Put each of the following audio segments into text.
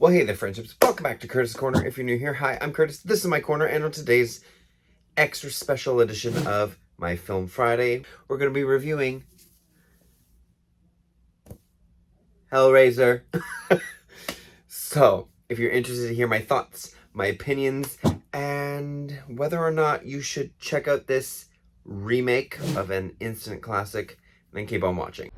Well, hey there, friendships. Welcome back to Curtis' Corner. If you're new here, hi, I'm Curtis. This is my corner, and on today's extra special edition of My Film Friday, we're going to be reviewing Hellraiser. So, if you're interested to hear my thoughts, my opinions, and whether or not you should check out this remake of an instant classic, then keep on watching.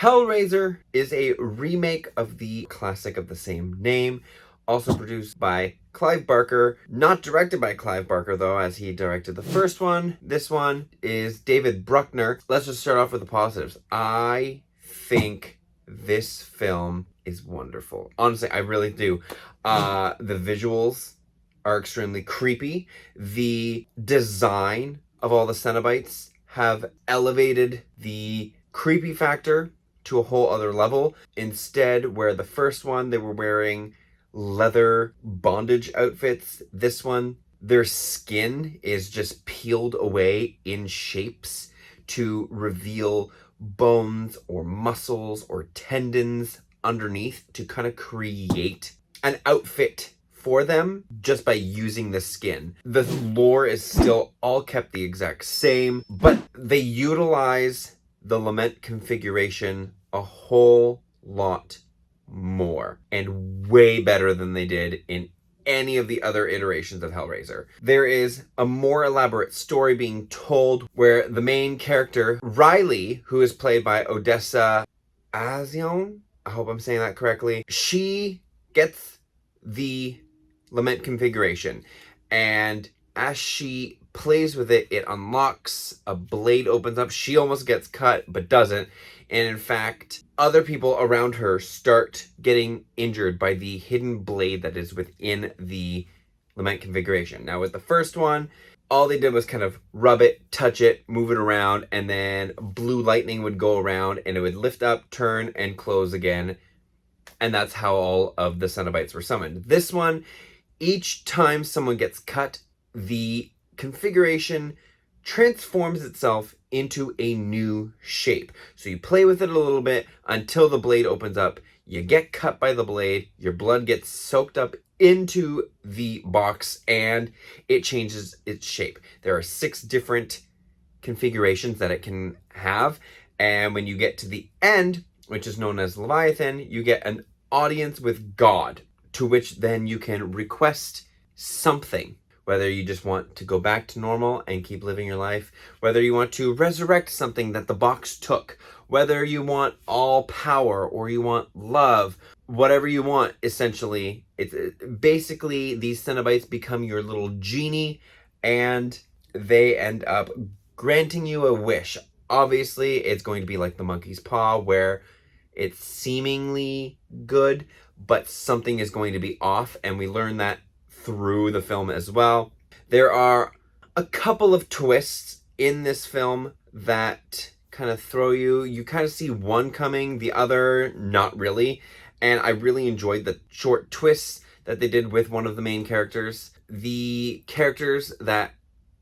Hellraiser is a remake of the classic of the same name, also produced by Clive Barker, not directed by Clive Barker though, as he directed the first one. This one is David Bruckner. Let's just start off with the positives. I think this film is wonderful. Honestly, I really do. The visuals are extremely creepy. The design of all the Cenobites have elevated the creepy factor to a whole other level. Instead, where the first one they were wearing leather bondage outfits, this one their skin is just peeled away in shapes to reveal bones or muscles or tendons underneath to kind of create an outfit for them just by using the skin. The lore is still all kept the exact same, but they utilize the lament configuration a whole lot more and way better than they did in any of the other iterations of Hellraiser. There is a more elaborate story being told where the main character, Riley, who is played by Odessa A'zion, I hope I'm saying that correctly, she gets the lament configuration, and as she plays with it, it unlocks, a blade opens up, she almost gets cut but doesn't, and in fact other people around her start getting injured by the hidden blade that is within the lament configuration. Now with the first one, all they did was kind of rub it, touch it, move it around, and then blue lightning would go around and it would lift up, turn, and close again, and that's how all of the Cenobites were summoned. This one, each time someone gets cut, the configuration transforms itself into a new shape. So you play with it a little bit until the blade opens up, you get cut by the blade, your blood gets soaked up into the box, and it changes its shape. There are 6 different configurations that it can have, and when you get to the end, which is known as Leviathan, you get an audience with God, to which then you can request something. Whether you just want to go back to normal and keep living your life, whether you want to resurrect something that the box took, whether you want all power or you want love, whatever you want, essentially. It's basically, these Cenobites become your little genie and they end up granting you a wish. Obviously, it's going to be like the monkey's paw, where it's seemingly good, but something is going to be off, and we learn that through the film as well. There are a couple of twists in this film that kind of throw you. You kind of see one coming, the other not really. And I really enjoyed the short twists that they did with one of the main characters. The characters that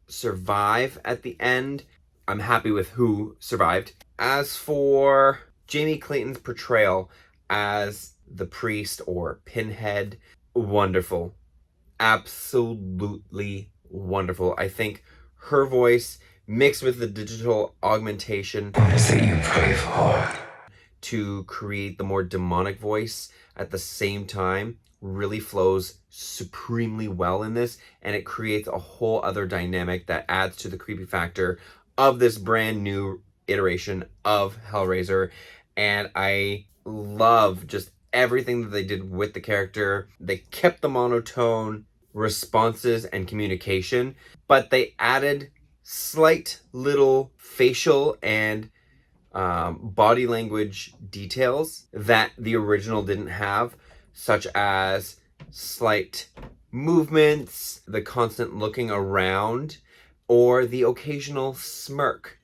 survive at the end, I'm happy with who survived. As for Jamie Clayton's portrayal as the priest or Pinhead, wonderful. Absolutely wonderful. I think her voice mixed with the digital augmentation, what is it you pray for, to create the more demonic voice at the same time really flows supremely well in this, and it creates a whole other dynamic that adds to the creepy factor of this brand new iteration of Hellraiser. And I love just everything that they did with the character. They kept the monotone responses and communication, but they added slight little facial and body language details that the original didn't have, such as slight movements, the constant looking around, or the occasional smirk,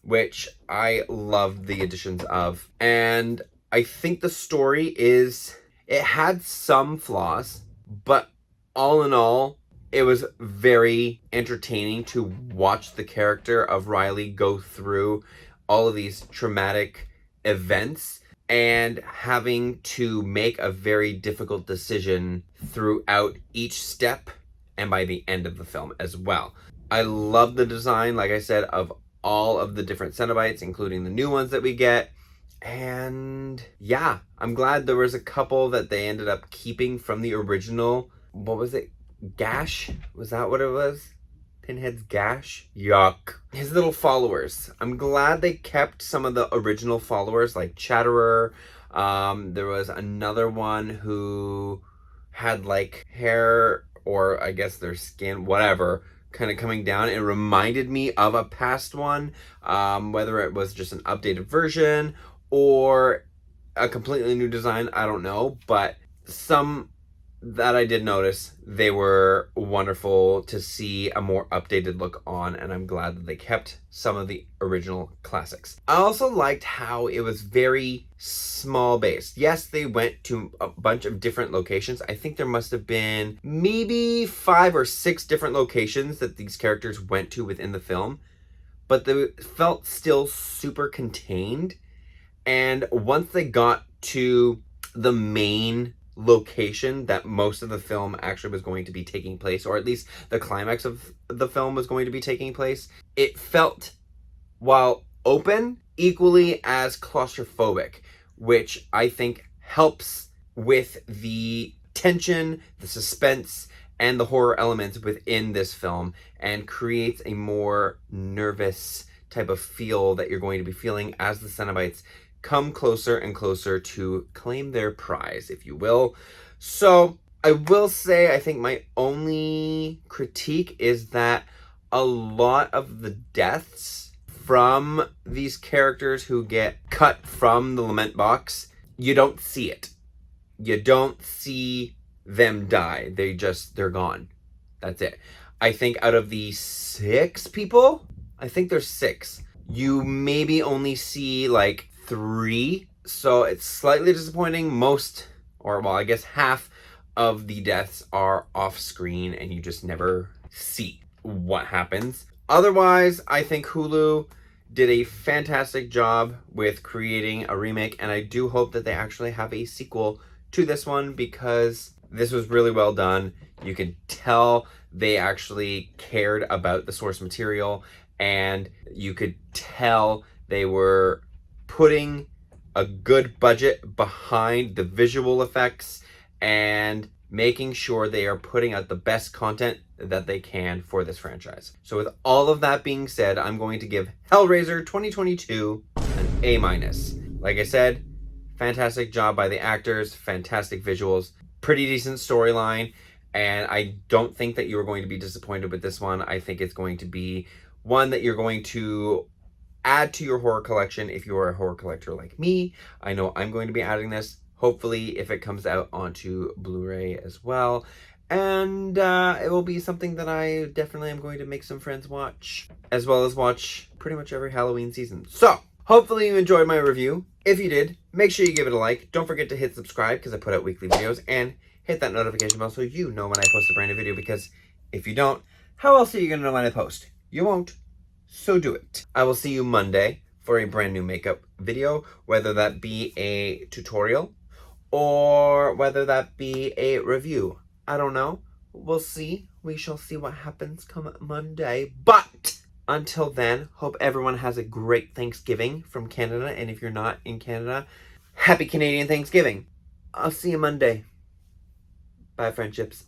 which I loved the additions of. And I think the story it had some flaws, but all in all, it was very entertaining to watch the character of Riley go through all of these traumatic events and having to make a very difficult decision throughout each step and by the end of the film as well. I love the design, like I said, of all of the different Cenobites, including the new ones that we get. And yeah, I'm glad there was a couple that they ended up keeping from the original. What was it? Gash? Was that what it was? Pinhead's Gash? Yuck. His little followers. I'm glad they kept some of the original followers like Chatterer. There was another one who had like hair, or I guess their skin, whatever, kind of coming down. It reminded me of a past one, whether it was just an updated version or a completely new design, I don't know. But some that I did notice, they were wonderful to see a more updated look on, and I'm glad that they kept some of the original classics. I also liked how it was very small based. Yes, they went to a bunch of different locations. I think there must have been maybe 5 or 6 different locations that these characters went to within the film, but they felt still super contained. And once they got to the main location that most of the film actually was going to be taking place, or at least the climax of the film was going to be taking place, it felt, while open, equally as claustrophobic, which I think helps with the tension, the suspense, and the horror elements within this film, and creates a more nervous type of feel that you're going to be feeling as the Cenobites come closer and closer to claim their prize, if you will. So I will say, I think my only critique is that a lot of the deaths from these characters who get cut from the lament box, you don't see it. You don't see them die. They're gone. That's it. I think out of the 6 people, I think there's 6, you maybe only see like 3, so it's slightly disappointing. Most, or well, I guess half of the deaths are off screen and you just never see what happens. Otherwise, I think Hulu did a fantastic job with creating a remake, and I do hope that they actually have a sequel to this one, because this was really well done. You could tell they actually cared about the source material, and you could tell they were putting a good budget behind the visual effects and making sure they are putting out the best content that they can for this franchise. So with all of that being said, I'm going to give Hellraiser 2022 an A-. Like I said, fantastic job by the actors, fantastic visuals, pretty decent storyline, and I don't think that you are going to be disappointed with this one. I think it's going to be one that you're going to add to your horror collection if you are a horror collector like me. I know I'm going to be adding this, hopefully, if it comes out onto Blu-ray as well. And it will be something that I definitely am going to make some friends watch, as well as watch pretty much every Halloween season. So, hopefully you enjoyed my review. If you did, make sure you give it a like. Don't forget to hit subscribe, because I put out weekly videos, and hit that notification bell so you know when I post a brand new video, because if you don't, how else are you going to know when I post? You won't. So do it. I will see you Monday for a brand new makeup video, whether that be a tutorial or whether that be a review. I don't know. We'll see. We shall see what happens come Monday. But until then, hope everyone has a great Thanksgiving from Canada. And if you're not in Canada, happy Canadian Thanksgiving. I'll see you Monday. Bye, friendships.